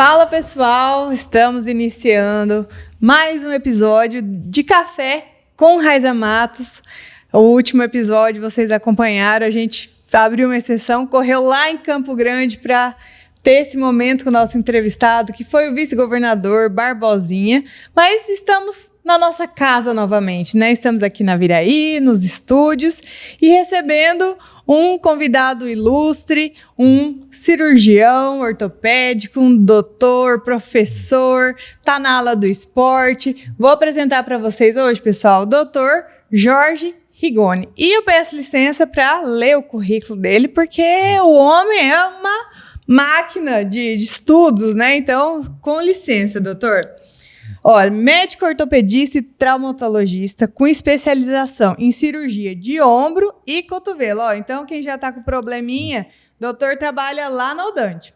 Fala pessoal, estamos iniciando mais um episódio de Café com Raiza Matos. O último episódio vocês acompanharam, a gente abriu uma exceção, correu lá em Campo Grande para ter esse momento com o nosso entrevistado, que foi o vice-governador Barbosinha, mas estamos na nossa casa novamente, né? Estamos aqui na Viraí, nos estúdios, e recebendo um convidado ilustre, um cirurgião ortopédico, um doutor, professor, tá na ala do esporte. Vou apresentar para vocês hoje, pessoal, o doutor Jorge Rigoni. E eu peço licença para ler o currículo dele, porque o homem é uma máquina de estudos, né? Então, com licença, doutor. Olha, médico ortopedista e traumatologista com especialização em cirurgia de ombro e cotovelo. Ó, então, quem já está com probleminha, doutor trabalha lá na Odante.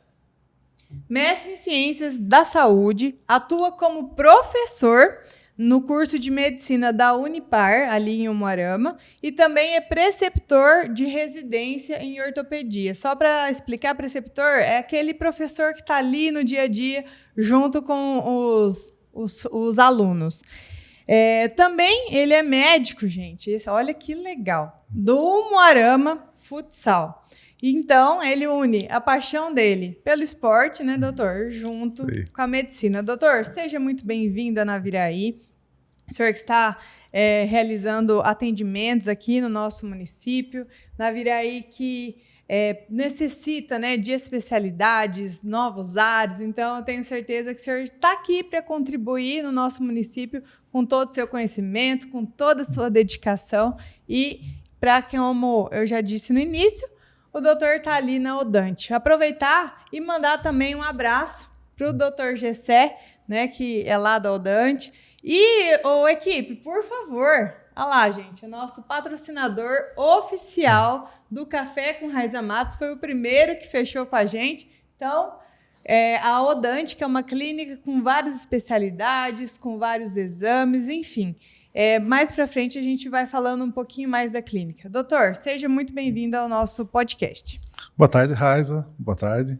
Mestre em Ciências da Saúde, atua como professor no curso de medicina da Unipar, ali em Umuarama, e também é preceptor de residência em ortopedia. Só para explicar, preceptor é aquele professor que está ali no dia a dia, junto com os alunos. Também ele é médico, gente. Olha que legal. Do Umuarama Futsal. Então, ele une a paixão dele pelo esporte, né, doutor? Junto com a medicina. Doutor, seja muito bem-vindo a Naviraí. O senhor que está realizando atendimentos aqui no nosso município. Naviraí que necessita, né, de especialidades, novos ares. Então, eu tenho certeza que o senhor está aqui para contribuir no nosso município com todo o seu conhecimento, com toda a sua dedicação. E, para como eu já disse no início, o doutor está ali na Odante. Aproveitar e mandar também um abraço para o doutor Gessé, né, que é lá da Odante. E, equipe, por favor, olha lá, gente, o nosso patrocinador oficial do Café com Raiza Matos foi o primeiro que fechou com a gente. Então, a Odante, que é uma clínica com várias especialidades, com vários exames, enfim. Mais para frente a gente vai falando um pouquinho mais da clínica. Doutor, seja muito bem-vindo ao nosso podcast. Boa tarde, Raiza. Boa tarde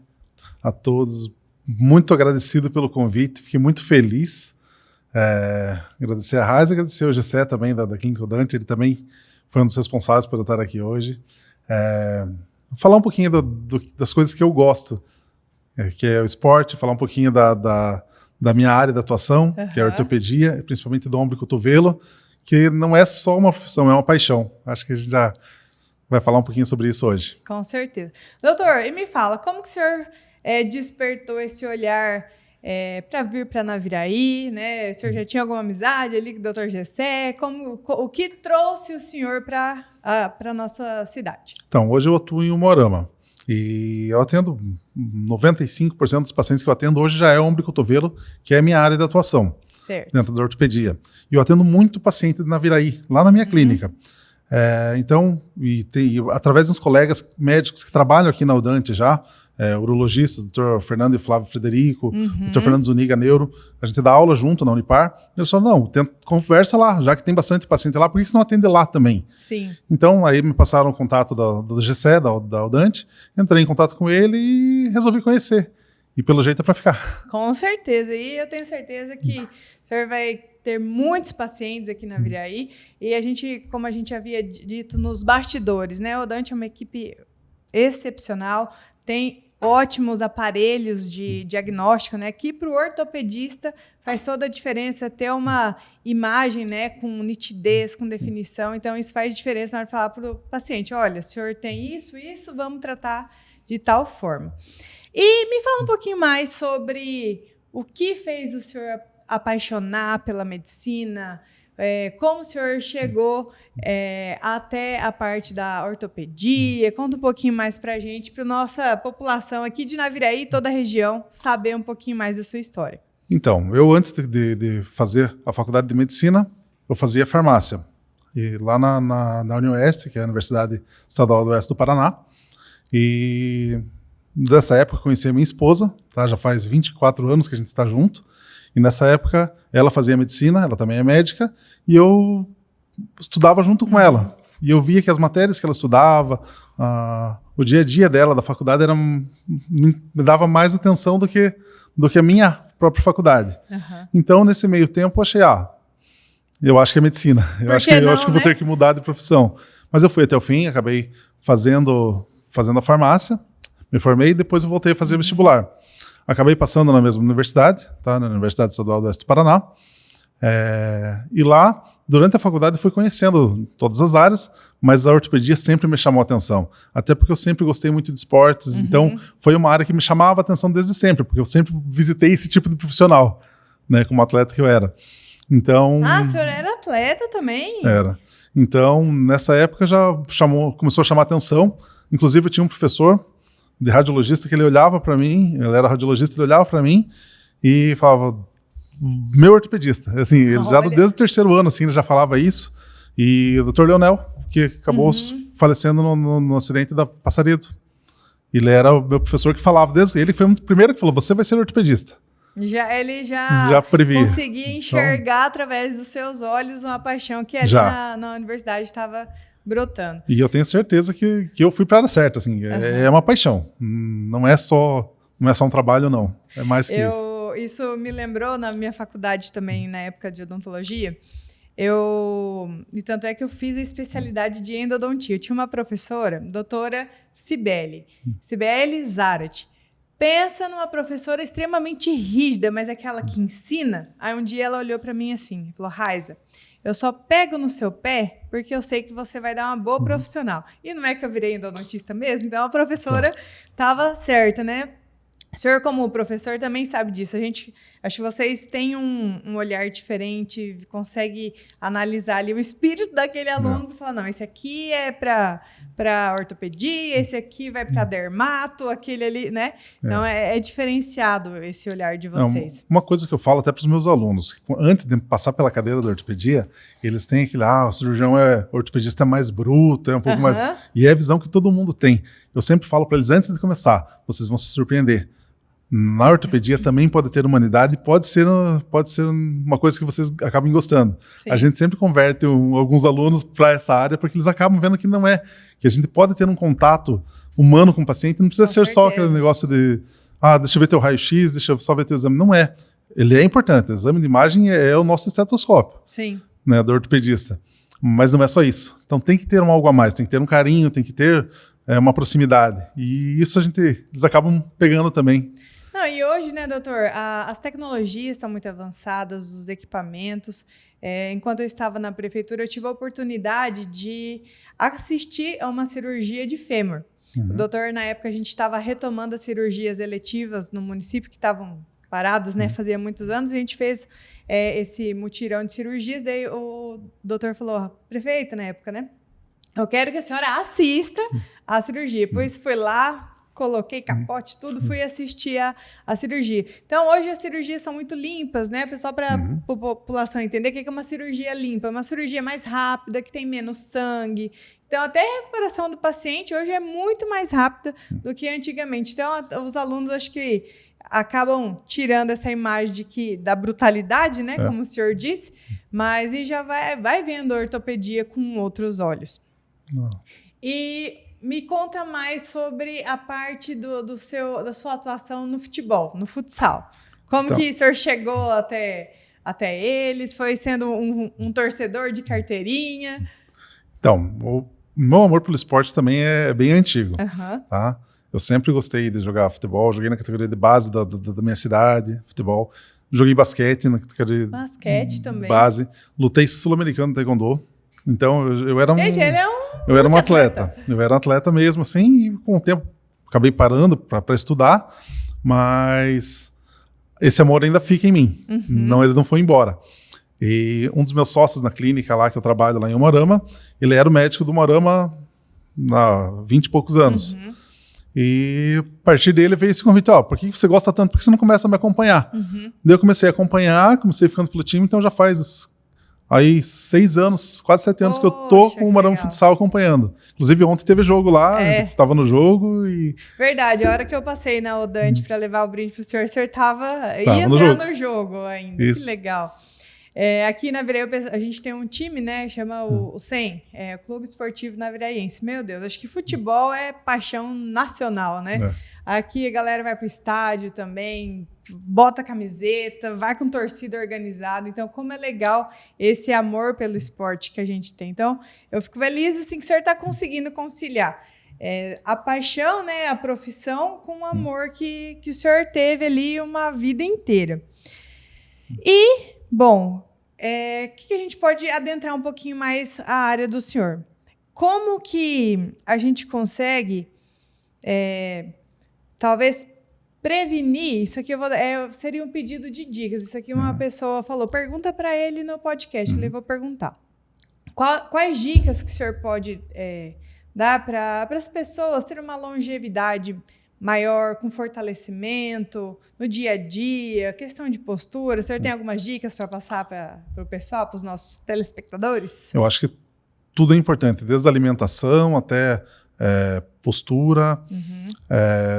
a todos. Muito agradecido pelo convite, fiquei muito feliz. Agradecer a Raiza, agradecer ao Gessé também da Clínica Odante, ele também foi um dos responsáveis por eu estar aqui hoje. Falar um pouquinho das coisas que eu gosto, que é o esporte, falar um pouquinho da minha área de atuação, que é a ortopedia, principalmente do ombro e cotovelo, que não é só uma profissão, é uma paixão. Acho que a gente já vai falar um pouquinho sobre isso hoje. Com certeza. Doutor, e me fala, como que o senhor despertou esse olhar para vir para Naviraí, né? O senhor já tinha alguma amizade ali com o Dr. Gessé? O que trouxe o senhor para a nossa cidade? Então, hoje eu atuo em Umuarama e eu atendo 95% dos pacientes que eu atendo hoje já é ombro e cotovelo, que é a minha área de atuação, certo, dentro da ortopedia. E eu atendo muito paciente de Naviraí, lá na minha clínica. Então, através dos colegas médicos que trabalham aqui na Odante já, urologistas, Dr. Fernando e Flávio Frederico, Dr. Fernando Zuniga, neuro, a gente dá aula junto na Unipar. Eles falaram, não, conversa lá, já que tem bastante paciente lá, por que você não atende lá também? Sim. Então, aí me passaram o contato do Gessé, da Odante, entrei em contato com ele e resolvi conhecer. E pelo jeito é para ficar. Com certeza, e eu tenho certeza que o senhor vai ter muitos pacientes aqui na Viraí, e a gente, como a gente havia dito nos bastidores, né, a Odante é uma equipe excepcional, tem ótimos aparelhos de diagnóstico, né, que para o ortopedista faz toda a diferença ter uma imagem, né, com nitidez, com definição. Então, isso faz diferença na hora de falar para o paciente, olha, o senhor tem isso, vamos tratar de tal forma. E me fala um pouquinho mais sobre o que fez o senhor apaixonar pela medicina, como o senhor chegou até a parte da ortopedia. Conta um pouquinho mais para a gente, para a nossa população aqui de Naviraí e toda a região, saber um pouquinho mais da sua história. Então, eu antes de fazer a faculdade de medicina, eu fazia farmácia. E lá na Unioeste, que é a Universidade Estadual do Oeste do Paraná. E dessa época eu conheci a minha esposa, tá? Já faz 24 anos que a gente está junto. E nessa época ela fazia medicina, ela também é médica, e eu estudava junto com ela. E eu via que as matérias que ela estudava, o dia a dia dela da faculdade me dava mais atenção do do que a minha própria faculdade. Então, nesse meio tempo, eu achei, eu acho que é medicina. Eu acho que vou ter que mudar de profissão. Mas eu fui até o fim, acabei fazendo a farmácia, me formei e depois eu voltei a fazer vestibular. Acabei passando na mesma universidade, tá? Na Universidade Estadual do Oeste do Paraná. E lá, durante a faculdade, eu fui conhecendo todas as áreas, mas a ortopedia sempre me chamou a atenção. Até porque eu sempre gostei muito de esportes, então foi uma área que me chamava a atenção desde sempre, porque eu sempre visitei esse tipo de profissional, né, como atleta que eu era. Então, o senhor era atleta também? Era. Então, nessa época já começou a chamar a atenção. Inclusive, eu tinha um professor de radiologista que ele olhava para mim, ele era radiologista, ele olhava para mim e falava, meu ortopedista. Assim, ele já desde o terceiro ano, assim, ele já falava isso. E o Dr. Leonel, que acabou falecendo no acidente da Passaredo. Ele era o meu professor que falava, ele foi o primeiro que falou, você vai ser ortopedista. Ele já previa. Conseguia enxergar através dos seus olhos uma paixão que ali na universidade estava brotando. E eu tenho certeza que eu fui para a área certa, assim, é uma paixão. Não é só um trabalho, não. É mais que isso. Isso me lembrou na minha faculdade também, na época de odontologia. E tanto é que eu fiz a especialidade de endodontia. Eu tinha uma professora, doutora Cibele Zarate. Pensa numa professora extremamente rígida, mas aquela que ensina. Aí um dia ela olhou para mim assim, falou, Raiza, eu só pego no seu pé porque eu sei que você vai dar uma boa profissional. E não é que eu virei endodontista mesmo? Então a professora estava certa, né? O senhor, como professor, também sabe disso. Acho que vocês têm um olhar diferente, consegue analisar ali o espírito daquele aluno e falar, não, esse aqui é para ortopedia, esse aqui vai para dermato, aquele ali, né? Então, é diferenciado esse olhar de vocês. Uma coisa que eu falo até para os meus alunos, antes de passar pela cadeira da ortopedia, eles têm aquele, o cirurgião ortopedista é mais bruto, é um pouco mais... E é a visão que todo mundo tem. Eu sempre falo para eles, antes de começar, vocês vão se surpreender. Na ortopedia também pode ter humanidade, pode ser uma coisa que vocês acabem gostando. Sim. A gente sempre converte alguns alunos para essa área porque eles acabam vendo que não é, que a gente pode ter um contato humano com o paciente, não precisa ser só aquele negócio de deixa eu ver teu raio-x, deixa eu só ver teu exame. Não é. Ele é importante, o exame de imagem é o nosso estetoscópio. Sim. Né, do ortopedista. Mas não é só isso. Então tem que ter algo a mais, tem que ter um carinho, tem que ter uma proximidade. E isso eles acabam pegando também. Não, e hoje, né, doutor, as tecnologias estão muito avançadas, os equipamentos. Enquanto eu estava na prefeitura, eu tive a oportunidade de assistir a uma cirurgia de fêmur. O doutor, na época, a gente estava retomando as cirurgias eletivas no município, que estavam paradas, né, fazia muitos anos. A gente fez esse mutirão de cirurgias, daí o doutor falou, prefeita, na época, né, eu quero que a senhora assista a cirurgia. Depois fui lá, coloquei capote, tudo, fui assistir a cirurgia. Então, hoje as cirurgias são muito limpas, né? Pessoal, para a população entender o que é uma cirurgia limpa. É uma cirurgia mais rápida, que tem menos sangue. Então, até a recuperação do paciente hoje é muito mais rápida do que antigamente. Então, os alunos, acho que acabam tirando essa imagem da brutalidade, né? Como o senhor disse, mas e já vai vendo a ortopedia com outros olhos. E me conta mais sobre a parte da sua atuação no futebol, no futsal. Como que o senhor chegou até eles? Foi sendo um torcedor de carteirinha? Então, o meu amor pelo esporte também é bem antigo. Tá? Eu sempre gostei de jogar futebol, joguei na categoria de base da minha cidade, futebol. Joguei basquete na categoria também. Base. Lutei sul-americano no taekwondo. Então, eu era ele é eu era um atleta. Eu era um atleta mesmo, assim, e com o tempo acabei parando para estudar, mas esse amor ainda fica em mim. Ele não foi embora. E um dos meus sócios na clínica lá, que eu trabalho lá em Umuarama, ele era o médico do Umuarama há 20 e poucos anos. E a partir dele veio esse convite, por que você gosta tanto? Por que você não começa a me acompanhar? Daí eu comecei a acompanhar, comecei ficando pelo time, então já faz... Aí, 6 anos, quase 7 anos que eu tô com o Umuarama Futsal acompanhando. Inclusive, ontem teve jogo lá, tava no jogo e... Verdade, a hora que eu passei na Odante para levar o brinde pro senhor ia no jogo ainda. Isso. Que legal. Aqui na Virei, a gente tem um time, né, chama o CEM, o Clube Esportivo Naviraense. Meu Deus, acho que futebol é paixão nacional, né? Aqui a galera vai pro estádio também, bota camiseta, vai com torcida organizada. Então, como é legal esse amor pelo esporte que a gente tem. Então, eu fico feliz assim, que o senhor está conseguindo conciliar a paixão, né, a profissão, com o amor que o senhor teve ali uma vida inteira. E, bom, que a gente pode adentrar um pouquinho mais a área do senhor? Como que a gente consegue, talvez, prevenir? Isso aqui seria um pedido de dicas. Isso aqui uma pessoa falou, pergunta para ele no podcast. Eu falei, vou perguntar. Quais dicas que o senhor pode dar para as pessoas terem uma longevidade maior, com fortalecimento, no dia a dia, questão de postura? O senhor tem algumas dicas para passar para o pessoal, para os nossos telespectadores? Eu acho que tudo é importante, desde a alimentação até postura,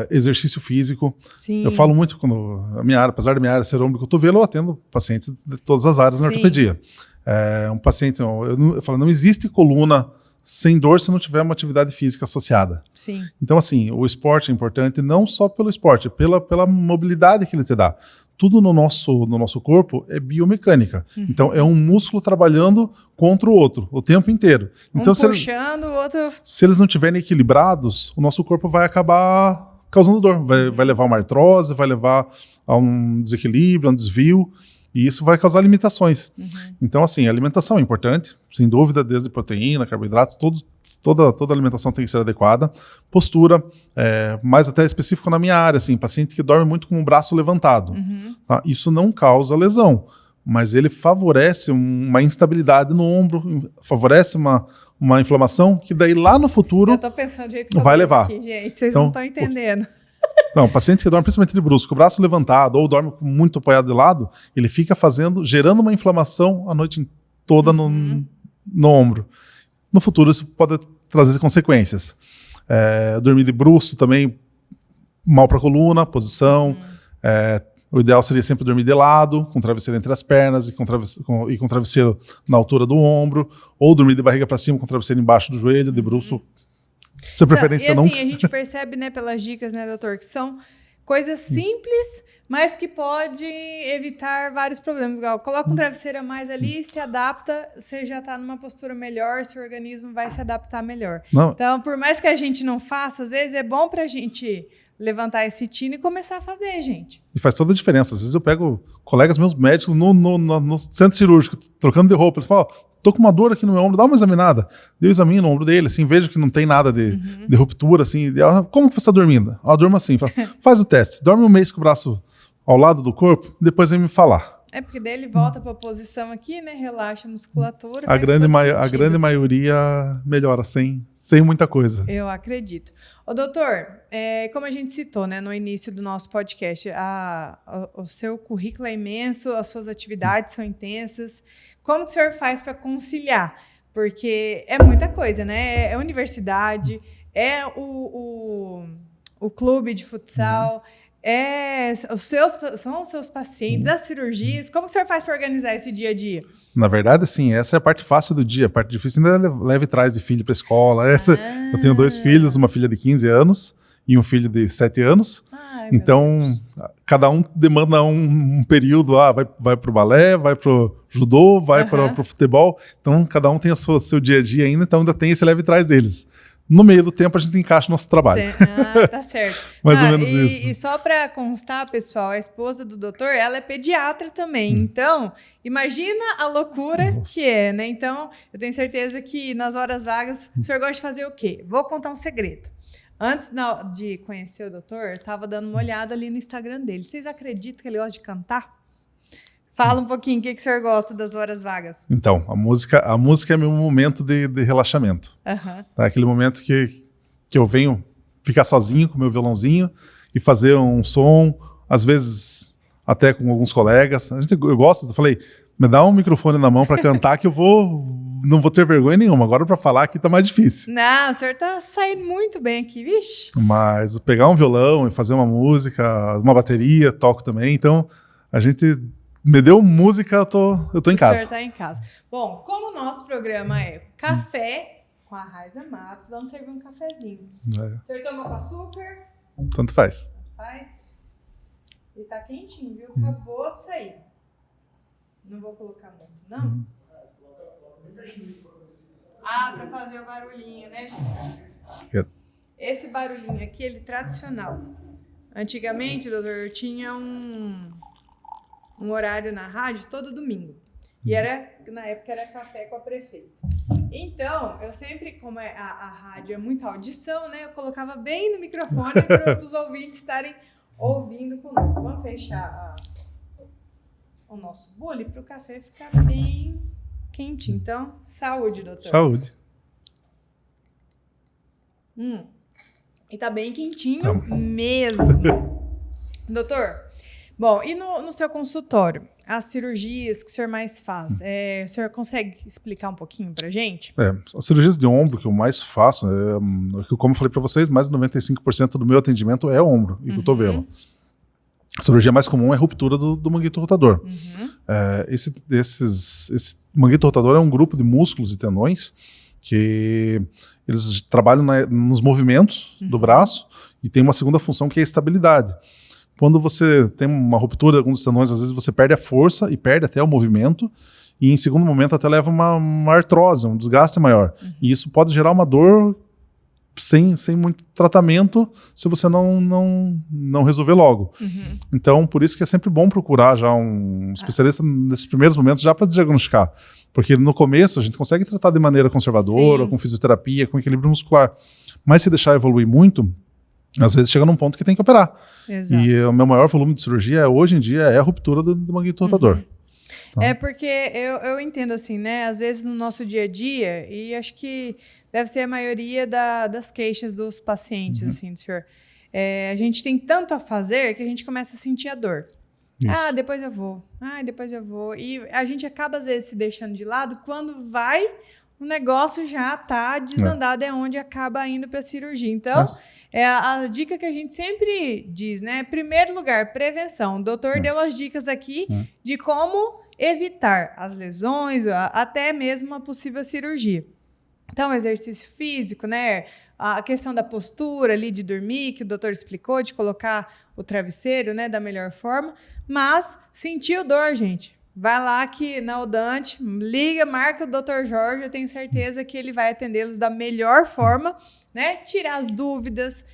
exercício físico. Sim. Eu falo muito quando a minha área, apesar da minha área ser ombro e cotovelo, eu atendo pacientes de todas as áreas na ortopedia. Um paciente, eu falo, não existe coluna sem dor se não tiver uma atividade física associada. Sim. Então, assim, o esporte é importante não só pelo esporte, pela mobilidade que ele te dá. Tudo no nosso corpo é biomecânica. Então, é um músculo trabalhando contra o outro o tempo inteiro. Então, puxando, o outro... Se eles não estiverem equilibrados, o nosso corpo vai acabar causando dor. Vai levar a uma artrose, vai levar a um desequilíbrio, a um desvio. E isso vai causar limitações. Então, assim, a alimentação é importante, sem dúvida, desde proteína, carboidratos, toda alimentação tem que ser adequada. Postura, mais até específico na minha área, assim, paciente que dorme muito com o braço levantado. Tá? Isso não causa lesão, mas ele favorece uma instabilidade no ombro, favorece uma inflamação que daí lá no futuro eu tô pensando do jeito que vai levar. Aqui, gente, vocês não estão entendendo. Não, paciente que dorme principalmente de brusco, o braço levantado ou dorme muito apoiado de lado, ele fica gerando uma inflamação a noite toda no ombro. No futuro isso pode trazer consequências. Dormir de bruço também, mal para a coluna, posição. O ideal seria sempre dormir de lado, com travesseiro entre as pernas e com travesseiro na altura do ombro, ou dormir de barriga para cima com travesseiro embaixo do joelho, de bruço. Se a preferência não. E assim, a gente percebe, né, pelas dicas, né, doutor, que são coisas simples, mas que pode evitar vários problemas. Igual, coloca um travesseiro a mais ali, se adapta, você já está numa postura melhor, seu organismo vai se adaptar melhor. Não. Então, por mais que a gente não faça, às vezes é bom para a gente levantar esse tino e começar a fazer, gente. E faz toda a diferença. Às vezes eu pego colegas meus médicos no centro cirúrgico, trocando de roupa, eles falam, tô com uma dor aqui no meu ombro, dá uma examinada. Eu examino o ombro dele, assim, vejo que não tem nada de ruptura, assim. Como que você está dormindo? Durma assim. Faz o teste. Dorme um mês com o braço ao lado do corpo, depois vem me falar. Porque daí ele volta para a posição aqui, né? Relaxa a musculatura. A grande maioria melhora, sem muita coisa. Eu acredito. Ô, doutor, como a gente citou, né, no início do nosso podcast, o seu currículo é imenso, as suas atividades são intensas. Como que o senhor faz para conciliar? Porque é muita coisa, né? É universidade, é o clube de futsal, são os seus pacientes, as cirurgias. Como que o senhor faz para organizar esse dia a dia? Na verdade, assim, essa é a parte fácil do dia. A parte difícil ainda é leve trás de filho para escola. Eu tenho 2 filhos, uma filha de 15 anos e um filho de 7 anos. Então, cada um demanda um período. Vai pro balé, vai pro judô, vai pro futebol. Então, cada um tem seu dia a dia ainda, então ainda tem esse leve trás deles. No meio do tempo, a gente encaixa o nosso trabalho. Tá certo. Mais ou menos isso. E só para constar, pessoal, a esposa do doutor, ela é pediatra também. Então, imagina a loucura que é, né? Então, eu tenho certeza que nas horas vagas, o senhor gosta de fazer o quê? Vou contar um segredo. Antes de conhecer o doutor, eu estava dando uma olhada ali no Instagram dele. Vocês acreditam que ele gosta de cantar? Fala um pouquinho, o que o senhor gosta das horas vagas? Então, a música é meu momento de relaxamento. É aquele momento que eu venho ficar sozinho com meu violãozinho e fazer um som, às vezes até com alguns colegas. Eu gosto, eu falei, me dá um microfone na mão para cantar que eu não vou ter vergonha nenhuma. Agora para falar aqui tá mais difícil. Não, o senhor tá saindo muito bem aqui, vixe. Mas pegar um violão e fazer uma música, uma bateria, toco também. Então, a gente me deu música, eu tô em casa. O senhor tá em casa. Bom, como o nosso programa é café com a Raiza Matos, vamos servir um cafezinho. O senhor toma com açúcar? Tanto faz. Faz? E tá quentinho, viu? Acabou de sair. Não vou colocar muito, não? Ah, pra fazer o barulhinho, né, gente? Esse barulhinho aqui, ele é tradicional. Antigamente, doutor, eu tinha um horário na rádio todo domingo. E na época era café com a prefeita. Então, eu sempre, como a rádio é muita audição, né? Eu colocava bem no microfone para os ouvintes estarem ouvindo conosco. Vamos fechar o nosso bule para o café ficar bem quentinho. Então, saúde, doutor. Saúde. E tá bem quentinho mesmo. Doutor, bom, e no seu consultório, as cirurgias que o senhor mais faz, o senhor consegue explicar um pouquinho pra gente? As cirurgias de ombro que eu mais faço, como eu falei pra vocês, mais de 95% do meu atendimento é ombro e cotovelo. A cirurgia mais comum é a ruptura do manguito rotador. Esse manguito rotador é um grupo de músculos e tendões que eles trabalham nos movimentos do braço e tem uma segunda função que é a estabilidade. Quando você tem uma ruptura de alguns dos tendões, às vezes você perde a força e perde até o movimento e em segundo momento até leva uma artrose, um desgaste maior. E isso pode gerar uma dor sem muito tratamento se você não resolver logo. Então, por isso que é sempre bom procurar já um especialista nesses primeiros momentos já para diagnosticar. Porque no começo a gente consegue tratar de maneira conservadora, com fisioterapia, com equilíbrio muscular. Mas se deixar evoluir muito, às vezes chega num ponto que tem que operar. Exato. E o meu maior volume de cirurgia hoje em dia é a ruptura do manguito rotador. Tá? É porque eu entendo assim, né? Às vezes no nosso dia a dia, e acho que deve ser a maioria das queixas dos pacientes, assim, do senhor. A gente tem tanto a fazer que a gente começa a sentir a dor. Isso. Depois eu vou. Depois eu vou. E a gente acaba, às vezes, se deixando de lado. Quando vai, o negócio já tá desandado, é onde acaba indo para a cirurgia. Então, a dica que a gente sempre diz, né? Primeiro lugar, prevenção. O doutor deu as dicas aqui de como evitar as lesões, até mesmo uma possível cirurgia. Então, exercício físico, né? A questão da postura ali de dormir, que o doutor explicou, de colocar o travesseiro, né, da melhor forma. Mas, sentiu dor, gente, vai lá aqui na Odonte, liga, marca o Dr. Jorge, eu tenho certeza que ele vai atendê-los da melhor forma, né? Tirar as dúvidas,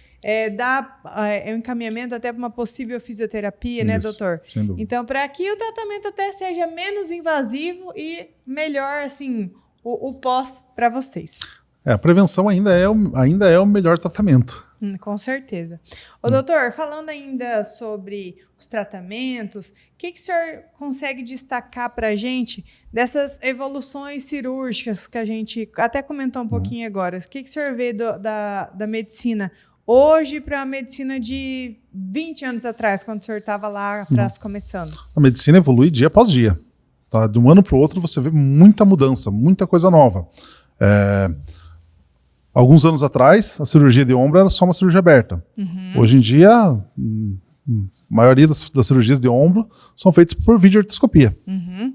dar um encaminhamento até para uma possível fisioterapia, né, doutor? Sem dúvida. Então, para que o tratamento até seja menos invasivo e melhor, assim, o pós para vocês. A prevenção ainda é o melhor tratamento. Com certeza. Ô, doutor, falando ainda sobre os tratamentos, o que o senhor consegue destacar para a gente dessas evoluções cirúrgicas que a gente até comentou um pouquinho agora? O que o senhor vê da medicina hoje para a medicina de 20 anos atrás, quando o senhor estava lá atrás começando? A medicina evolui dia após dia. Tá? De um ano para o outro você vê muita mudança, muita coisa nova. Alguns anos atrás, a cirurgia de ombro era só uma cirurgia aberta. Hoje em dia, a maioria das cirurgias de ombro são feitas por videoartroscopia.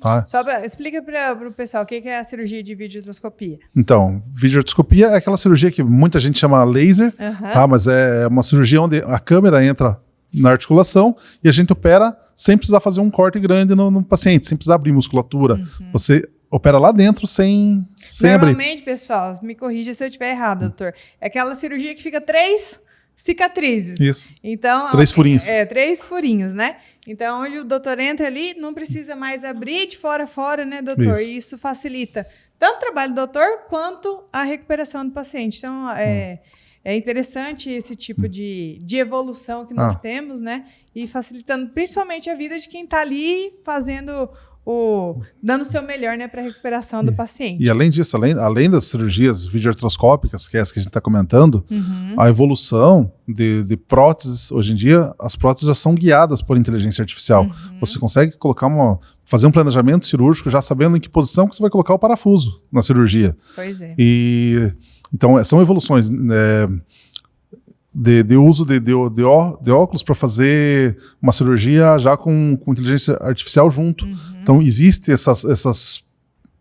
Tá? Explica para o pessoal o que é a cirurgia de videoartroscopia. Então, videoartroscopia é aquela cirurgia que muita gente chama laser, tá? Mas é uma cirurgia onde a câmera entra na articulação e a gente opera sem precisar fazer um corte grande no paciente, sem precisar abrir musculatura. Você opera lá dentro sem abrir. Normalmente, pessoal, me corrija se eu estiver errado, doutor, é aquela cirurgia que fica 3 cicatrizes. Isso. Então, 3 furinhos. 3 furinhos, né? Então, onde o doutor entra ali, não precisa mais abrir de fora a fora, né, doutor? Isso. E isso facilita tanto o trabalho do doutor quanto a recuperação do paciente. Então, é interessante esse tipo de evolução que nós temos, né? E facilitando principalmente a vida de quem está ali fazendo dando o seu melhor, né, para a recuperação do paciente. E além disso, além das cirurgias videoartroscópicas, que é essa que a gente está comentando, a evolução de próteses, hoje em dia, as próteses já são guiadas por inteligência artificial. Você consegue fazer um planejamento cirúrgico já sabendo em que posição que você vai colocar o parafuso na cirurgia. Pois é. Então, são evoluções de uso de óculos para fazer uma cirurgia já com inteligência artificial junto. Então, existem essas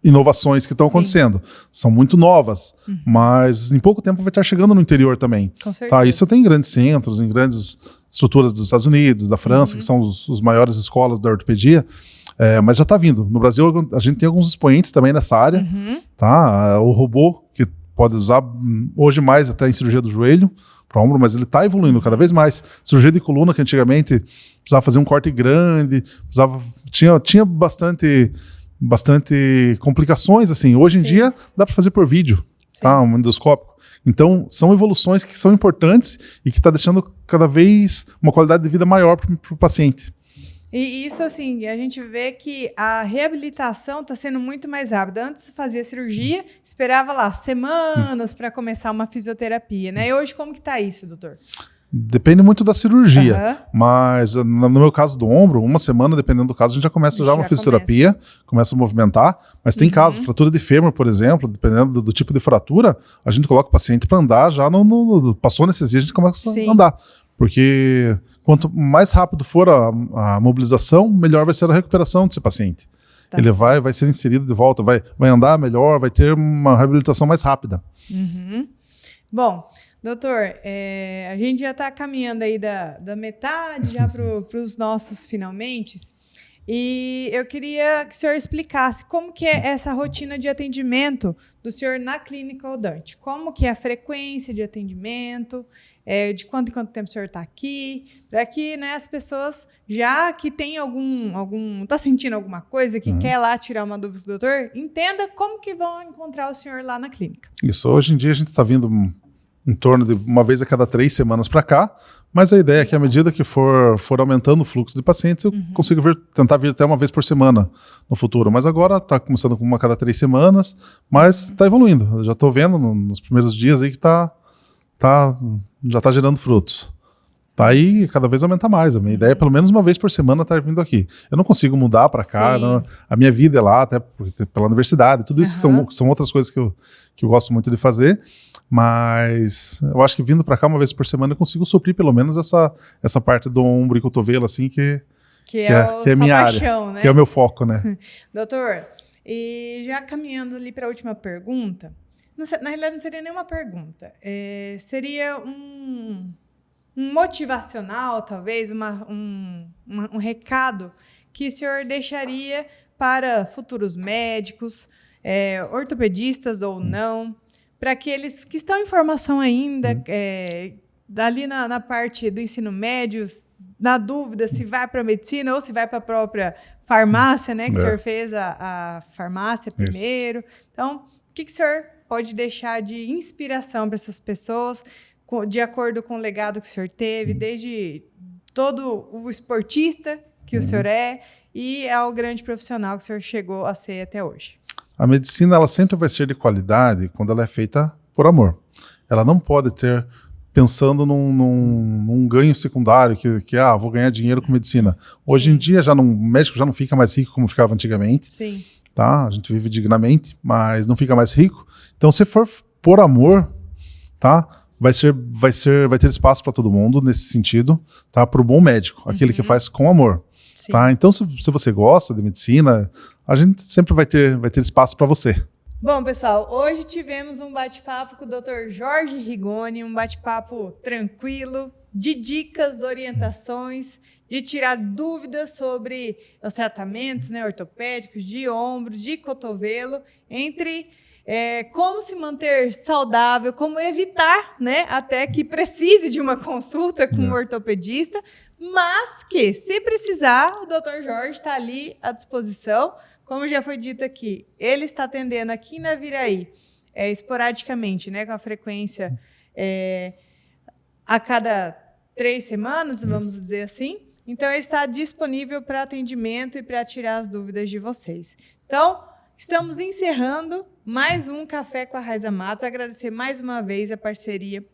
inovações que estão acontecendo. São muito novas, mas em pouco tempo vai estar chegando no interior também. Com certeza. Tá? Isso tem em grandes centros, em grandes estruturas dos Estados Unidos, da França, que são os maiores escolas da ortopedia, mas já está vindo. No Brasil, a gente tem alguns expoentes também nessa área. Tá? O robô, que pode usar hoje mais até em cirurgia do joelho, para ombro, mas ele está evoluindo cada vez mais. Cirurgia de coluna, que antigamente precisava fazer um corte grande, tinha bastante complicações, assim. Hoje em dia dá para fazer por vídeo, tá? Um endoscópico. Então, são evoluções que são importantes e que está deixando cada vez uma qualidade de vida maior para o paciente. E isso, assim, a gente vê que a reabilitação está sendo muito mais rápida. Antes fazia cirurgia, esperava lá semanas para começar uma fisioterapia, né? E hoje como que tá isso, doutor? Depende muito da cirurgia, mas no meu caso do ombro, uma semana, dependendo do caso, a gente já começa uma fisioterapia, começa a movimentar, mas tem casos, fratura de fêmur, por exemplo, dependendo do tipo de fratura, a gente coloca o paciente para andar já passou anestesia, a gente começa a andar, porque quanto mais rápido for a mobilização, melhor vai ser a recuperação desse paciente. Ele vai ser inserido de volta, vai andar melhor, vai ter uma reabilitação mais rápida. Bom, doutor, a gente já está caminhando aí da metade já para os nossos finalmente, e eu queria que o senhor explicasse como que é essa rotina de atendimento do senhor na Clínica Odonte. Como que é a frequência de atendimento, de quanto em quanto tempo o senhor está aqui, para que, né, as pessoas já que tem tá sentindo alguma coisa, que quer lá tirar uma dúvida do doutor, entenda como que vão encontrar o senhor lá na clínica. Isso, hoje em dia a gente está vindo em torno de uma vez a cada 3 semanas para cá, mas a ideia é que à medida que for aumentando o fluxo de pacientes, eu consigo tentar vir até uma vez por semana no futuro. Mas agora está começando com uma a cada 3 semanas, mas está evoluindo. Eu já estou vendo nos primeiros dias aí que já está gerando frutos. Tá aí, cada vez aumenta mais. A minha ideia é pelo menos uma vez por semana estar vindo aqui. Eu não consigo mudar para cá, a minha vida é lá, até pela universidade, tudo isso são outras coisas que eu gosto muito de fazer, mas eu acho que vindo para cá uma vez por semana eu consigo suprir pelo menos essa parte do ombro e cotovelo, assim, que é a minha paixão, área, né? que é o meu foco, né? Doutor, e já caminhando ali para a última pergunta, na realidade não seria nenhuma pergunta, seria um motivacional, talvez, um recado que o senhor deixaria para futuros médicos, ortopedistas ou não, para aqueles que estão em formação ainda, ali na parte do ensino médio, na dúvida se vai para a medicina ou se vai para a própria farmácia, né? Que o senhor fez a farmácia primeiro. Isso. Então, o que o senhor pode deixar de inspiração para essas pessoas, de acordo com o legado que o senhor teve, desde todo o esportista que o senhor é e ao grande profissional que o senhor chegou a ser até hoje? A medicina, ela sempre vai ser de qualidade quando ela é feita por amor. Ela não pode ter pensando num ganho secundário, que vou ganhar dinheiro com medicina. Hoje em dia, o médico já não fica mais rico como ficava antigamente. Sim. Tá? A gente vive dignamente, mas não fica mais rico. Então, se for por amor, tá? Vai ter espaço para todo mundo nesse sentido, tá? Para o bom médico, aquele que faz com amor. Tá? Então, se você gosta de medicina, a gente sempre vai ter espaço para você. Bom, pessoal, hoje tivemos um bate-papo com o Dr. Jorge Rigoni, um bate-papo tranquilo, de dicas, orientações, de tirar dúvidas sobre os tratamentos, né, ortopédicos, de ombro, de cotovelo, entre como se manter saudável, como evitar, né, até que precise de uma consulta com um ortopedista, mas que, se precisar, o Dr. Jorge está ali à disposição. Como já foi dito aqui, ele está atendendo aqui na Viraí, esporadicamente, né, com a frequência a cada 3 semanas, vamos dizer assim. Então, ele está disponível para atendimento e para tirar as dúvidas de vocês. Então, estamos encerrando mais um Café com a Raiza Matos. Agradecer mais uma vez a parceria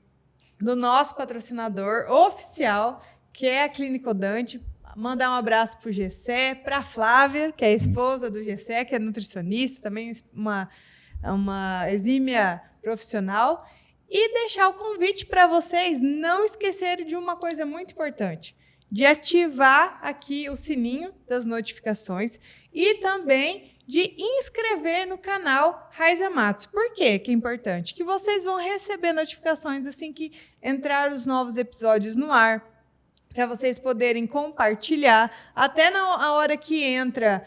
do nosso patrocinador oficial, que é a Clínica Odonte. Mandar um abraço para o Gessé, para a Flávia, que é a esposa do Gessé, que é nutricionista, também uma exímia profissional. E deixar o convite para vocês não esquecerem de uma coisa muito importante, de ativar aqui o sininho das notificações e também de inscrever no canal Raiza Matos. Por quê que é importante? Que vocês vão receber notificações assim que entrar os novos episódios no ar, para vocês poderem compartilhar. Até na hora que entra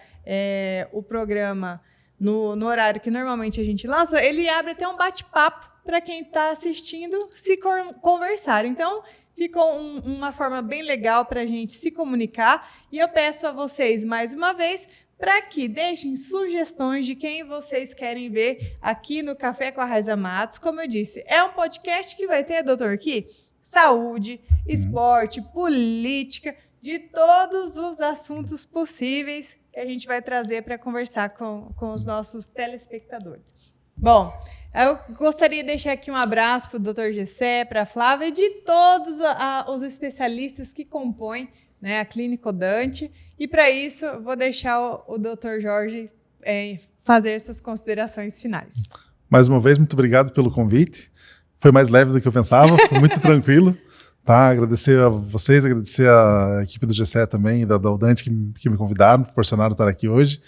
o programa, no horário que normalmente a gente lança, ele abre até um bate-papo para quem está assistindo se conversar. Então, ficou uma forma bem legal para a gente se comunicar. E eu peço a vocês, mais uma vez, para que deixem sugestões de quem vocês querem ver aqui no Café com a Raiza Matos. Como eu disse, é um podcast que vai ter, doutor Ki, saúde, esporte, política, de todos os assuntos possíveis que a gente vai trazer para conversar com os nossos telespectadores. Bom, eu gostaria de deixar aqui um abraço para o Dr. Gessé, para a Flávia e de todos os especialistas que compõem, né, a Clínica Dante. E para isso, eu vou deixar o Dr. Jorge fazer essas considerações finais. Mais uma vez, muito obrigado pelo convite. Foi mais leve do que eu pensava, foi muito tranquilo. Tá, agradecer a vocês, agradecer a equipe do Gessé também, da Dante, que me convidaram, proporcionaram estar aqui hoje.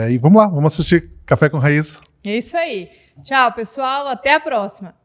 E vamos lá, vamos assistir Café com Raiz. É isso aí. Tchau, pessoal. Até a próxima.